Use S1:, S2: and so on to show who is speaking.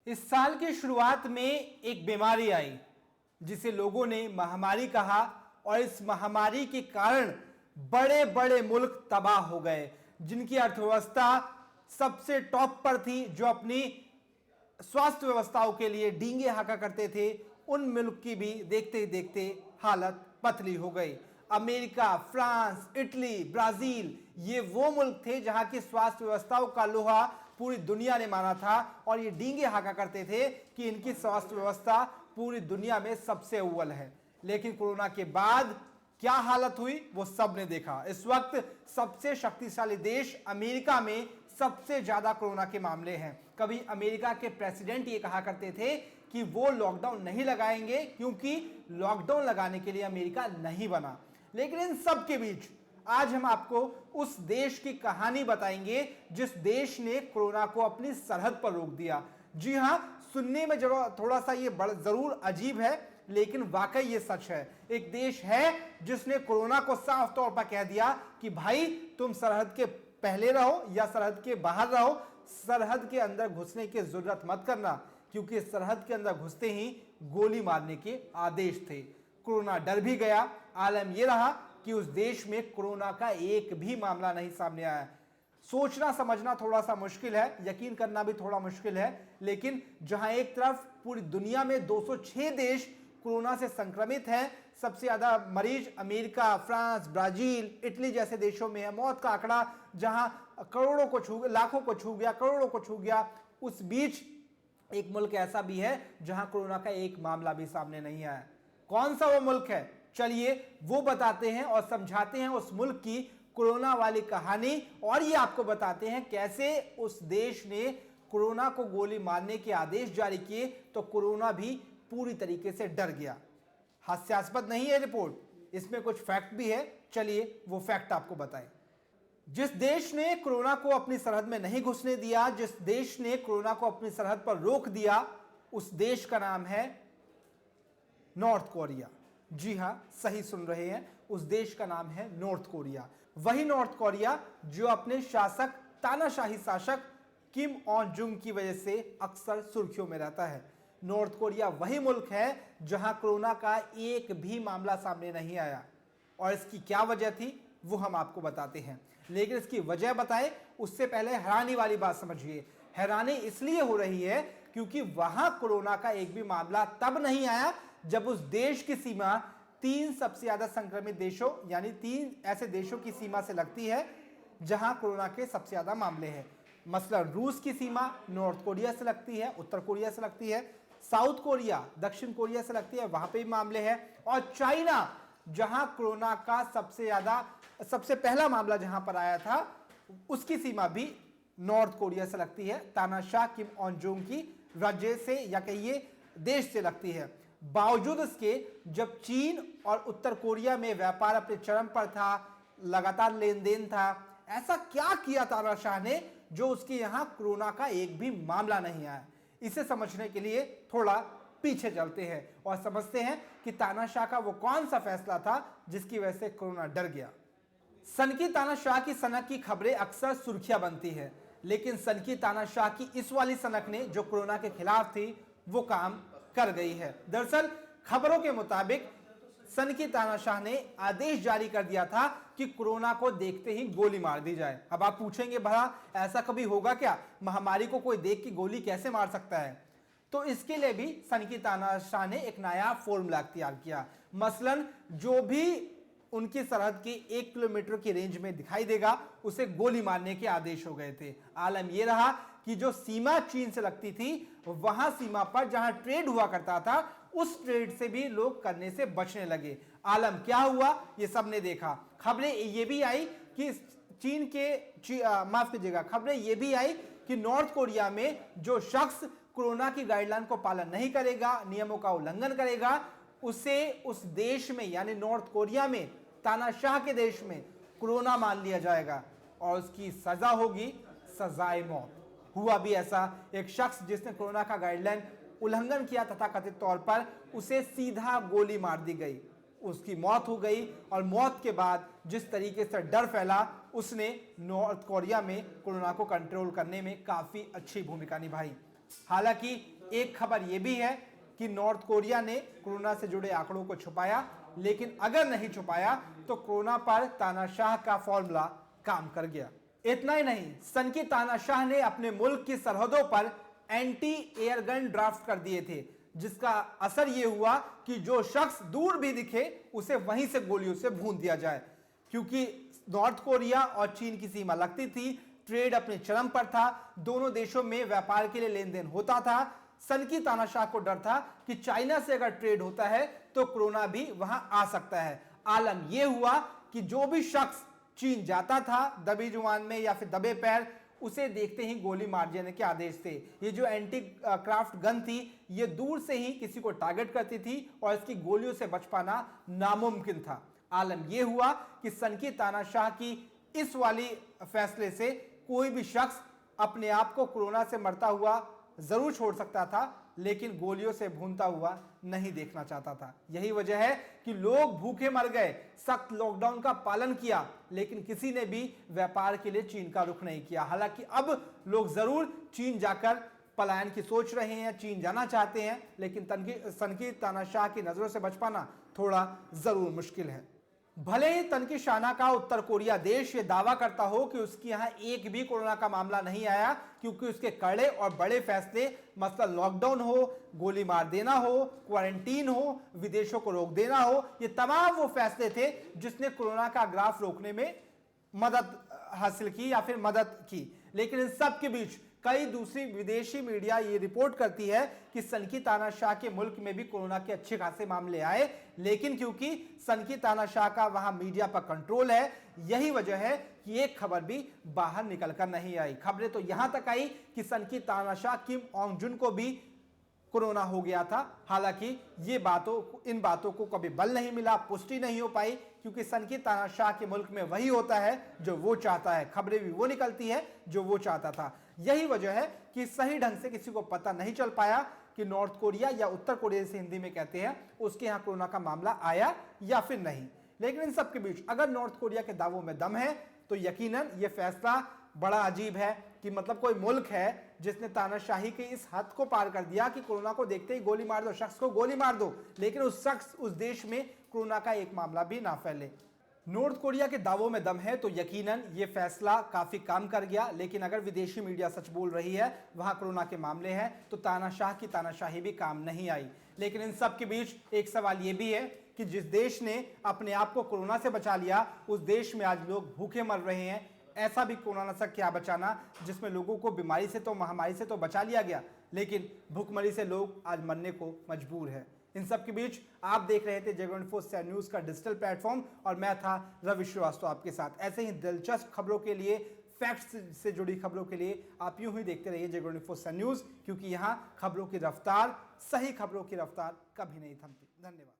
S1: इस साल की शुरुआत में एक बीमारी आई जिसे लोगों ने महामारी कहा और इस महामारी के कारण बड़े बड़े मुल्क तबाह हो गए, जिनकी अर्थव्यवस्था सबसे टॉप पर थी, जो अपनी स्वास्थ्य व्यवस्थाओं के लिए डींगे हाका करते थे। उन मुल्क की भी देखते ही देखते हालत पतली हो गई। अमेरिका, फ्रांस, इटली, ब्राजील, ये वो मुल्क थे जहां की स्वास्थ्य व्यवस्थाओं का लोहा पूरी दुनिया ने माना था और ये डींगे हाका करते थे कि इनकी स्वास्थ्य व्यवस्था पूरी दुनिया में सबसे अव्वल है। लेकिन कोरोना के बाद क्या हालत हुई वो सब ने देखा। इस वक्त सबसे शक्तिशाली देश अमेरिका में सबसे ज्यादा कोरोना के मामले हैं। कभी अमेरिका के प्रेसिडेंट ये कहा करते थे कि वो लॉकडाउन नहीं लगाएंगे क्योंकि लॉकडाउन लगाने के लिए अमेरिका नहीं बना। लेकिन इन सब के बीच आज हम आपको उस देश की कहानी बताएंगे जिस देश ने कोरोना को अपनी सरहद पर रोक दिया। जी हां, सुनने में थोड़ा सा ये जरूर अजीब है, लेकिन वाकई ये सच है। एक देश है जिसने कोरोना को साफ तौर पर कह दिया कि भाई तुम सरहद के पहले रहो या सरहद के बाहर रहो, सरहद के अंदर घुसने की जरूरत मत करना, क्योंकि सरहद के अंदर घुसते ही गोली मारने के आदेश थे। कोरोना डर भी गया। आलम यह रहा कि उस देश में कोरोना का एक भी मामला नहीं सामने आया। सोचना समझना थोड़ा सा मुश्किल है, यकीन करना भी थोड़ा मुश्किल है, लेकिन जहां एक तरफ पूरी दुनिया में 206 देश कोरोना से संक्रमित हैं, सबसे ज्यादा मरीज अमेरिका, फ्रांस, ब्राजील, इटली जैसे देशों में है। मौत का आंकड़ा जहां करोड़ों को छू, लाखों को छू गया, करोड़ों को छू गया, उस बीच एक मुल्क ऐसा भी है जहां कोरोना का एक मामला भी सामने नहीं आया। कौन सा वो मुल्क है? चलिए वो बताते हैं और समझाते हैं उस मुल्क की कोरोना वाली कहानी, और ये आपको बताते हैं कैसे उस देश ने कोरोना को गोली मारने के आदेश जारी किए तो कोरोना भी पूरी तरीके से डर गया। हास्यास्पद नहीं है रिपोर्ट, इसमें कुछ फैक्ट भी है। चलिए वो फैक्ट आपको बताएं। जिस देश ने कोरोना को अपनी सरहद में नहीं घुसने दिया, जिस देश ने कोरोना को अपनी सरहद पर रोक दिया, उस देश का नाम है नॉर्थ कोरिया। जी हां, सही सुन रहे हैं, उस देश का नाम है नॉर्थ कोरिया। वही नॉर्थ कोरिया जो अपने शासक, तानाशाही शासक किम ऑन जुंग की वजह से अक्सर सुर्खियों में रहता है। नॉर्थ कोरिया वही मुल्क है जहां कोरोना का एक भी मामला सामने नहीं आया, और इसकी क्या वजह थी वो हम आपको बताते हैं। लेकिन इसकी वजह बताएं उससे पहले हैरानी वाली बात समझिए। हैरानी इसलिए हो रही है क्योंकि वहां कोरोना का एक भी मामला तब नहीं आया जब उस देश की सीमा 3 सबसे ज्यादा संक्रमित देशों यानी 3 ऐसे देशों की सीमा से लगती है जहां कोरोना के सबसे ज्यादा मामले हैं। मसलन रूस की सीमा नॉर्थ कोरिया से लगती है, उत्तर कोरिया से लगती है, साउथ कोरिया दक्षिण कोरिया से लगती है, वहां पे भी मामले हैं, और चाइना जहां कोरोना का सबसे पहला मामला जहां पर आया था उसकी सीमा भी नॉर्थ कोरिया से लगती है, तानाशाह किम ऑन जुंग की राज्य से या कहिए देश से लगती है। बावजूद इसके जब चीन और उत्तर कोरिया में व्यापार अपने चरम पर था, लगातार लेन देन था, ऐसा क्या किया तानाशाह ने जो उसके यहां कोरोना का एक भी मामला नहीं आया? इसे समझने के लिए थोड़ा पीछे चलते हैं और समझते हैं कि तानाशाह का वो कौन सा फैसला था जिसकी वजह से कोरोना डर गया। सनकी तानाशाह की सनक की खबरें अक्सर सुर्खियां बनती है, लेकिन सनकी तानाशाह की इस वाली सनक ने जो कोरोना के खिलाफ थी वो काम कर गई है। दरअसल खबरों के मुताबिक सनकी तानाशाह ने आदेश जारी कर दिया था कि कोरोना को देखते ही गोली मार दी जाए। अब आप पूछेंगे भला ऐसा कभी होगा क्या? महामारी को कोई देख के गोली कैसे मार सकता है? तो इसके लिए भी सनकी तानाशाह ने एक नया फॉर्मूला तैयार किया। मसलन जो भी उनकी सरहद की 1 किलोमीटर की रेंज में दिखाई देगा उसे गोली मारने के आदेश हो गए थे। आलम यह रहा कि जो सीमा चीन से लगती थी वहां सीमा पर जहां ट्रेड हुआ करता था उस ट्रेड से भी लोग करने से बचने लगे। आलम क्या हुआ ये सबने देखा। खबरें ये भी आई कि खबरें ये भी आई कि नॉर्थ कोरिया में जो शख्स कोरोना की गाइडलाइन को पालन नहीं करेगा, नियमों का उल्लंघन करेगा, उसे उस देश में यानी नॉर्थ कोरिया में, तानाशाह के देश में कोरोना मान लिया जाएगा और उसकी सजा होगी सजाए मौत। हुआ भी ऐसा। एक शख्स जिसने कोरोना का गाइडलाइन उल्लंघन किया तथा कथित तौर पर उसे सीधा गोली मार दी गई, उसकी मौत हो गई। और मौत के बाद जिस तरीके से डर फैला, उसने नॉर्थ कोरिया में कोरोना को कंट्रोल करने में काफी अच्छी भूमिका निभाई। हालांकि एक खबर यह भी है कि नॉर्थ कोरिया ने कोरोना से जुड़े आंकड़ों को छुपाया, लेकिन अगर नहीं छुपाया तो कोरोना पर तानाशाह का फॉर्मूला काम कर गया। इतना ही नहीं, सनकी तानाशाह ने अपने मुल्क की सरहदों पर एंटी एयरगन ड्राफ्ट कर दिए थे, जिसका असर यह हुआ कि जो शख्स दूर भी दिखे उसे वहीं से गोलियों से भून दिया जाए। क्योंकि नॉर्थ कोरिया और चीन की सीमा लगती थी, ट्रेड अपने चरम पर था, दोनों देशों में व्यापार के लिए लेन देन होता था। सनकी तानाशाह को डर था कि चाइना से अगर ट्रेड होता है तो कोरोना भी वहां आ सकता है। आलम यह हुआ कि जो भी शख्स चीन जाता था दबी जुबान में या फिर दबे पैर, उसे देखते ही गोली मार देने के आदेश थे। ये जो एंटी क्राफ्ट गन थी, ये दूर से ही किसी को टारगेट करती थी और इसकी गोलियों से बच पाना नामुमकिन था। आलम यह हुआ कि सनकी तानाशाह की इस वाली फैसले से कोई भी शख्स अपने आप को कोरोना से मरता हुआ जरूर छोड़ सकता था, लेकिन गोलियों से भूनता हुआ नहीं देखना चाहता था। यही वजह है कि लोग भूखे मर गए, सख्त लॉकडाउन का पालन किया, लेकिन किसी ने भी व्यापार के लिए चीन का रुख नहीं किया। हालांकि अब लोग जरूर चीन जाकर पलायन की सोच रहे हैं, चीन जाना चाहते हैं, लेकिन सनकी तानाशाह की नजरों से बच पाना थोड़ा जरूर मुश्किल है। भले ही तनकी शाना का उत्तर कोरिया देश ये दावा करता हो कि उसके यहां एक भी कोरोना का मामला नहीं आया, क्योंकि उसके कड़े और बड़े फैसले, मसला लॉकडाउन हो, गोली मार देना हो, क्वारंटीन हो, विदेशों को रोक देना हो, ये तमाम वो फैसले थे जिसने कोरोना का ग्राफ रोकने में मदद हासिल की या फिर मदद की। लेकिन इन सब के बीच कई दूसरी विदेशी मीडिया ये रिपोर्ट करती है कि सनकी तानाशाह के मुल्क में भी कोरोना के अच्छे खासे मामले आए, लेकिन क्योंकि सनकी तानाशाह का वहां मीडिया पर कंट्रोल है, यही वजह है कि एक खबर भी बाहर निकलकर नहीं आई। खबरें तो यहां तक आई कि सनकी तानाशाह किम ओंग जुन को भी कोरोना हो गया था। हालांकि इन बातों को कभी बल नहीं मिला, पुष्टि नहीं हो पाई, क्योंकि सनकी तानाशाह के मुल्क में वही होता है जो वो चाहता है, खबरें भी वो निकलती है जो वो चाहता था। यही वजह है कि सही ढंग से किसी को पता नहीं चल पाया कि नॉर्थ कोरिया या उत्तर कोरिया से हिंदी में कहते हैं, उसके यहां कोरोना का मामला आया या फिर नहीं। लेकिन इन सब के बीच अगर नॉर्थ कोरिया के दावों में दम है तो यकीनन ये फैसला बड़ा अजीब है कि मतलब कोई मुल्क है जिसने तानाशाही के इस हद को पार कर दिया कि कोरोना को देखते ही गोली मार दो, शख्स को गोली मार दो, लेकिन उस देश में कोरोना का एक मामला भी ना फैले। नॉर्थ कोरिया के दावों में दम है तो यकीनन ये फैसला काफी काम कर गया, लेकिन अगर विदेशी मीडिया सच बोल रही है, वहां कोरोना के मामले हैं, तो तानाशाह की तानाशाही भी काम नहीं आई। लेकिन इन सब के बीच एक सवाल यह भी है कि जिस देश ने अपने आप को कोरोना से बचा लिया, उस देश में आज लोग भूखे मर रहे हैं। ऐसा भी कोरोना से क्या बचाना जिसमें लोगों को बीमारी से तो, महामारी से तो बचा लिया गया, लेकिन भूखमरी से लोग आज मरने को मजबूर है। इन सब के बीच आप देख रहे थे जय 24/7 न्यूज का डिजिटल प्लेटफॉर्म और मैं था रवि श्रीवास्तव आपके साथ। ऐसे ही दिलचस्प खबरों के लिए, फैक्ट्स से जुड़ी खबरों के लिए आप यूं ही देखते रहिए जय 24/7 न्यूज, क्योंकि यहां खबरों की रफ्तार, सही खबरों की रफ्तार कभी नहीं थमती। धन्यवाद।